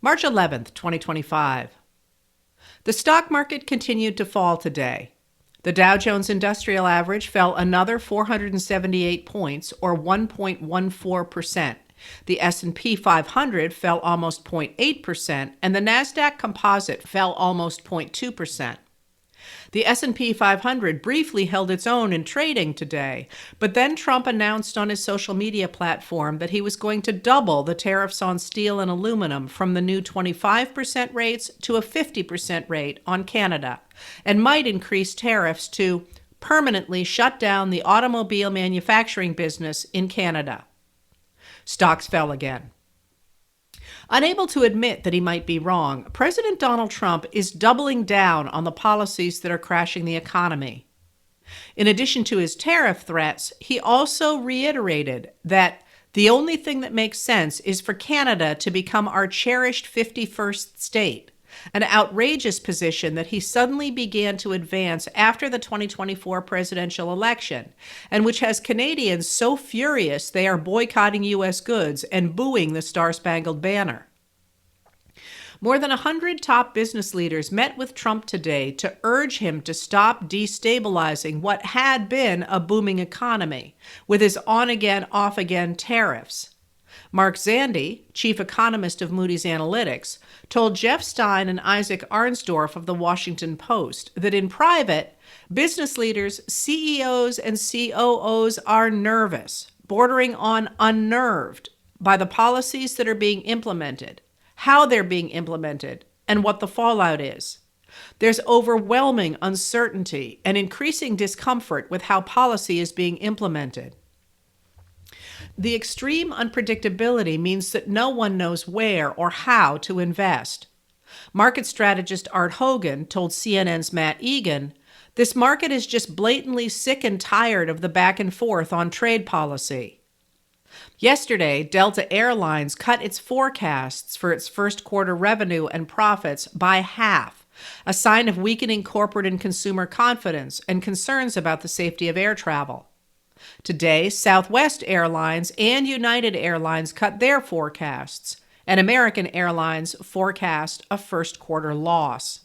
March 11th, 2025. The stock market continued to fall today. The Dow Jones Industrial Average fell another 478 points, or 1.14%. The S&P 500 fell almost 0.8%, and the Nasdaq Composite fell almost 0.2%. The S&P 500 briefly held its own in trading today, but then Trump announced on his social media platform that he was going to double the tariffs on steel and aluminum from the new 25% rates to a 50% rate on Canada, and might increase tariffs to permanently shut down the automobile manufacturing business in Canada. Stocks fell again. Unable to admit that he might be wrong, President Donald Trump is doubling down on the policies that are crashing the economy. In addition to his tariff threats, he also reiterated that the only thing that makes sense is for Canada to become our cherished 51st state, an outrageous position that he suddenly began to advance after the 2024 presidential election, and which has Canadians so furious they are boycotting U.S. goods and booing the Star-Spangled Banner. More than 100 top business leaders met with Trump today to urge him to stop destabilizing what had been a booming economy with his on-again, off-again tariffs. Mark Zandi, chief economist of Moody's Analytics, told Jeff Stein and Isaac Arnsdorf of the Washington Post that in private, business leaders, CEOs, and COOs are nervous, bordering on unnerved by the policies that are being implemented, how they're being implemented, and what the fallout is. There's overwhelming uncertainty and increasing discomfort with how policy is being implemented. The extreme unpredictability means that no one knows where or how to invest. Market strategist Art Hogan told CNN's Matt Egan, "This market is just blatantly sick and tired of the back and forth on trade policy." Yesterday, Delta Airlines cut its forecasts for its first quarter revenue and profits by half, a sign of weakening corporate and consumer confidence and concerns about the safety of air travel. Today, Southwest Airlines and United Airlines cut their forecasts, and American Airlines forecast a first quarter loss.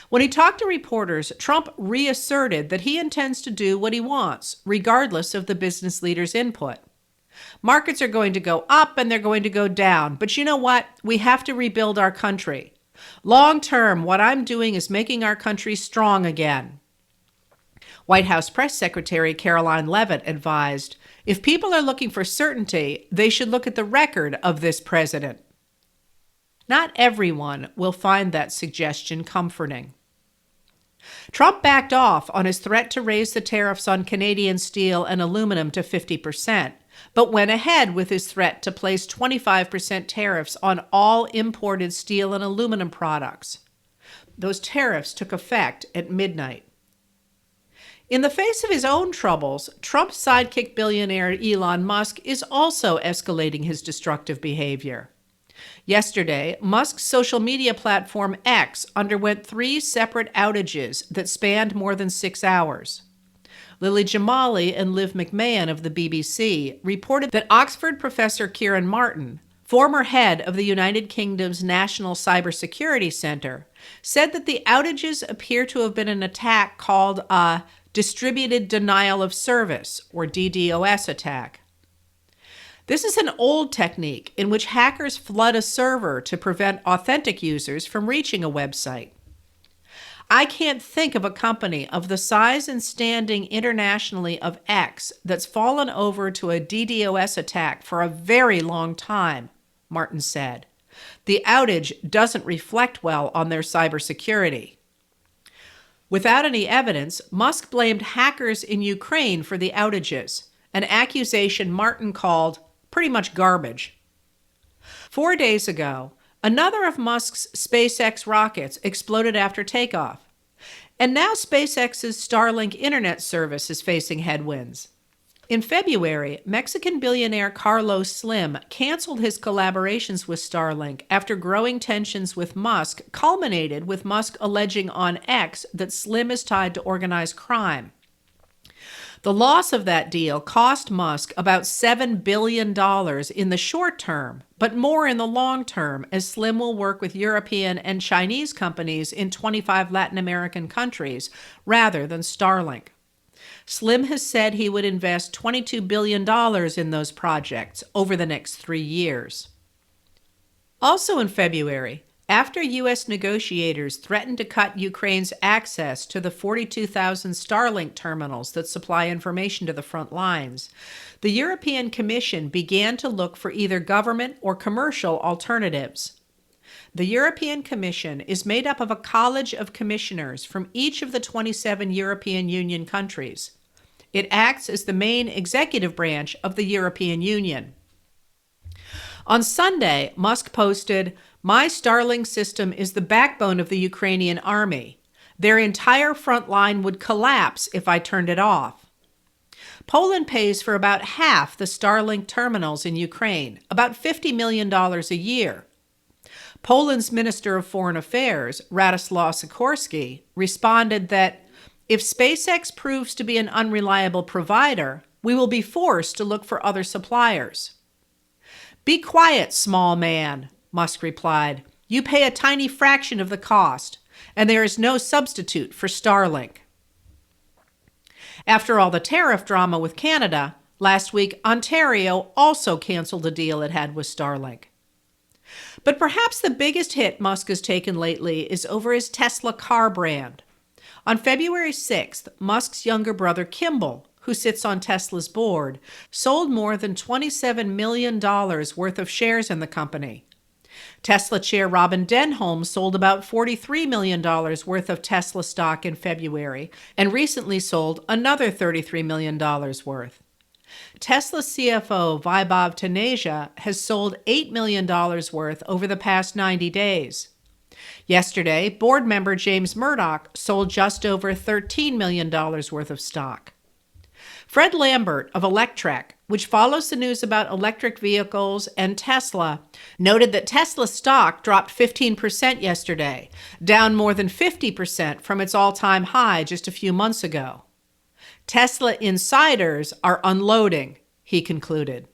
When he talked to reporters, Trump reasserted that he intends to do what he wants, regardless of the business leaders' input. Markets are going to go up and they're going to go down, but you know what? We have to rebuild our country. Long term, what I'm doing is making our country strong again. White House Press Secretary Caroline Leavitt advised, if people are looking for certainty, they should look at the record of this president. Not everyone will find that suggestion comforting. Trump backed off on his threat to raise the tariffs on Canadian steel and aluminum to 50%, but went ahead with his threat to place 25% tariffs on all imported steel and aluminum products. Those tariffs took effect at midnight. In the face of his own troubles, Trump's sidekick billionaire Elon Musk is also escalating his destructive behavior. Yesterday, Musk's social media platform X underwent 3 separate outages that spanned more than 6 hours. Lily Jamali and Liv McMahon of the BBC reported that Oxford professor Kieran Martin, former head of the United Kingdom's National Cybersecurity Center, said that the outages appear to have been an attack called a distributed denial of service, or DDoS attack. This is an old technique in which hackers flood a server to prevent authentic users from reaching a website. I can't think of a company of the size and standing internationally of X that's fallen over to a DDoS attack for a very long time, Martin said. The outage doesn't reflect well on their cybersecurity. Without any evidence, Musk blamed hackers in Ukraine for the outages, an accusation Martin called pretty much garbage. 4 days ago, another of Musk's SpaceX rockets exploded after takeoff, and now SpaceX's Starlink internet service is facing headwinds. In February, Mexican billionaire Carlos Slim canceled his collaborations with Starlink after growing tensions with Musk culminated with Musk alleging on X that Slim is tied to organized crime. The loss of that deal cost Musk about $7 billion in the short term, but more in the long term, as Slim will work with European and Chinese companies in 25 Latin American countries rather than Starlink. Slim has said he would invest $22 billion in those projects over the next 3 years. Also in February, after U.S. negotiators threatened to cut Ukraine's access to the 42,000 Starlink terminals that supply information to the front lines, the European Commission began to look for either government or commercial alternatives. The European Commission is made up of a college of commissioners from each of the 27 European Union countries. It acts as the main executive branch of the European Union. On Sunday, Musk posted, "My Starlink system is the backbone of the Ukrainian army. Their entire front line would collapse if I turned it off." Poland pays for about half the Starlink terminals in Ukraine, about $50 million a year. Poland's Minister of Foreign Affairs, Radoslaw Sikorski, responded that if SpaceX proves to be an unreliable provider, we will be forced to look for other suppliers. "Be quiet, small man," Musk replied. "You pay a tiny fraction of the cost, and there is no substitute for Starlink." After all the tariff drama with Canada, last week Ontario also canceled a deal it had with Starlink. But perhaps the biggest hit Musk has taken lately is over his Tesla car brand. On February 6th, Musk's younger brother Kimball, who sits on Tesla's board, sold more than $27 million worth of shares in the company. Tesla chair Robin Denholm sold about $43 million worth of Tesla stock in February and recently sold another $33 million worth. Tesla CFO Vaibhav Taneja has sold $8 million worth over the past 90 days. Yesterday, board member James Murdoch sold just over $13 million worth of stock. Fred Lambert of Electrek, which follows the news about electric vehicles and Tesla, noted that Tesla stock dropped 15% yesterday, down more than 50% from its all-time high just a few months ago. Tesla insiders are unloading, he concluded.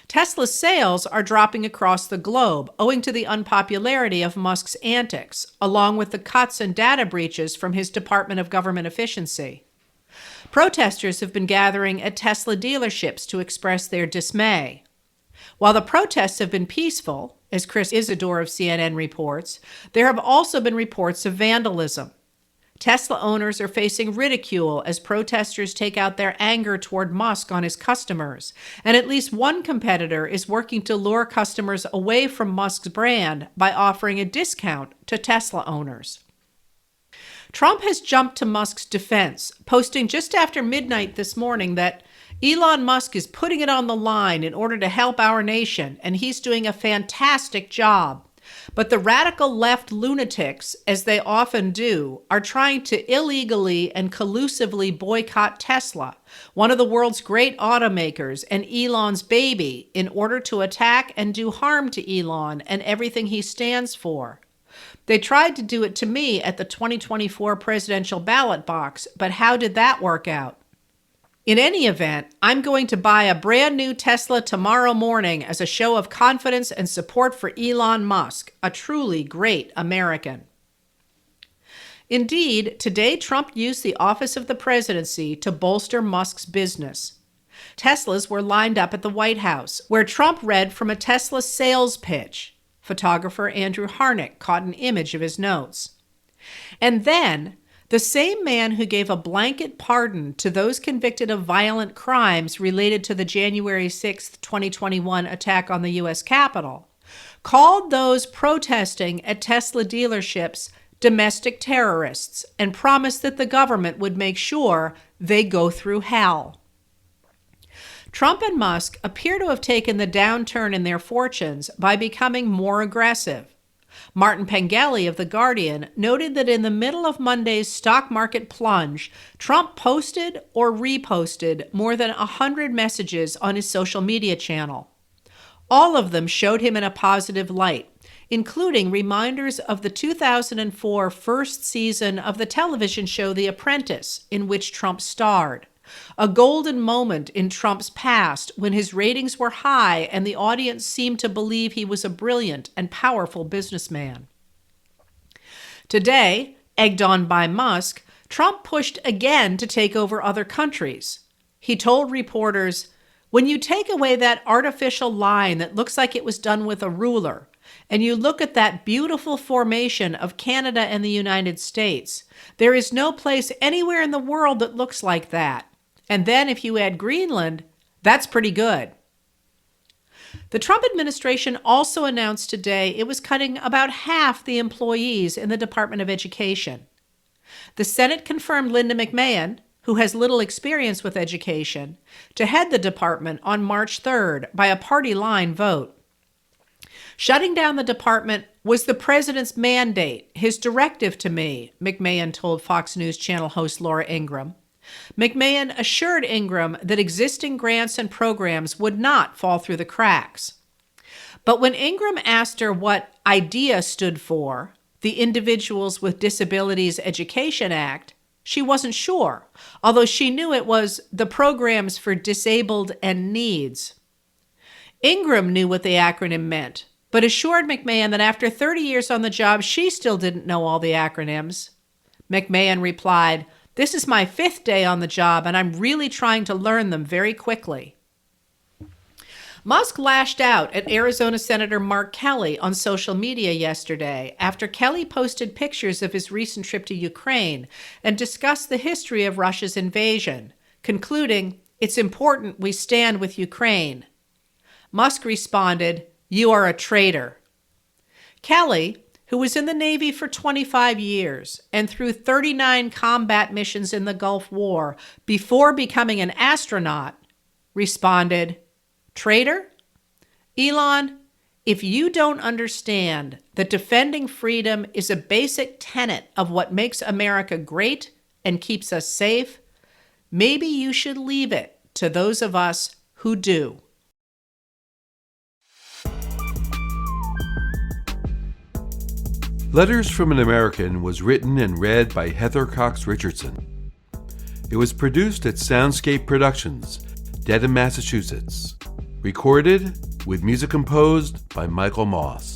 Tesla's sales are dropping across the globe owing to the unpopularity of Musk's antics, along with the cuts and data breaches from his Department of Government Efficiency. Protesters have been gathering at Tesla dealerships to express their dismay. While the protests have been peaceful, as Chris Isidore of CNN reports, there have also been reports of vandalism. Tesla owners are facing ridicule as protesters take out their anger toward Musk on his customers, and at least one competitor is working to lure customers away from Musk's brand by offering a discount to Tesla owners. Trump has jumped to Musk's defense, posting just after midnight this morning that Elon Musk is putting it on the line in order to help our nation, and he's doing a fantastic job. But the radical left lunatics, as they often do, are trying to illegally and collusively boycott Tesla, one of the world's great automakers and Elon's baby, in order to attack and do harm to Elon and everything he stands for. They tried to do it to me at the 2024 presidential ballot box, but how did that work out? In any event, I'm going to buy a brand new Tesla tomorrow morning as a show of confidence and support for Elon Musk, a truly great American. Indeed, today Trump used the office of the presidency to bolster Musk's business. Teslas were lined up at the White House, where Trump read from a Tesla sales pitch. Photographer Andrew Harnick caught an image of his notes. And then, the same man who gave a blanket pardon to those convicted of violent crimes related to the January 6, 2021 attack on the U.S. Capitol, called those protesting at Tesla dealerships domestic terrorists and promised that the government would make sure they go through hell. Trump and Musk appear to have taken the downturn in their fortunes by becoming more aggressive. Martin Pengelly of The Guardian noted that in the middle of Monday's stock market plunge, Trump posted or reposted more than 100 messages on his social media channel. All of them showed him in a positive light, including reminders of the 2004 first season of the television show The Apprentice, in which Trump starred. a golden moment in Trump's past when his ratings were high and the audience seemed to believe he was a brilliant and powerful businessman. Today, egged on by Musk, Trump pushed again to take over other countries. He told reporters, "When you take away that artificial line that looks like it was done with a ruler, and you look at that beautiful formation of Canada and the United States, there is no place anywhere in the world that looks like that. And then if you add Greenland, that's pretty good." The Trump administration also announced today it was cutting about half the employees in the Department of Education. The Senate confirmed Linda McMahon, who has little experience with education, to head the department on March 3rd by a party-line vote. Shutting down the department was the president's mandate, his directive to me, McMahon told Fox News Channel host Laura Ingraham. McMahon assured Ingraham that existing grants and programs would not fall through the cracks. But when Ingraham asked her what IDEA stood for, the Individuals with Disabilities Education Act, she wasn't sure, although she knew it was the Programs for Disabled and Needs. Ingraham knew what the acronym meant, but assured McMahon that after 30 years on the job, she still didn't know all the acronyms. McMahon replied, "This is my 5th day on the job, and I'm really trying to learn them very quickly." Musk lashed out at Arizona Senator Mark Kelly on social media yesterday after Kelly posted pictures of his recent trip to Ukraine and discussed the history of Russia's invasion, concluding, "It's important we stand with Ukraine." Musk responded, "You are a traitor." Kelly, who was in the Navy for 25 years and through 39 combat missions in the Gulf War before becoming an astronaut, responded, "Traitor? Elon, if you don't understand that defending freedom is a basic tenet of what makes America great and keeps us safe, maybe you should leave it to those of us who do." Letters from an American was written and read by Heather Cox Richardson. It was produced at Soundscape Productions, Dedham, Massachusetts. Recorded with music composed by Michael Moss.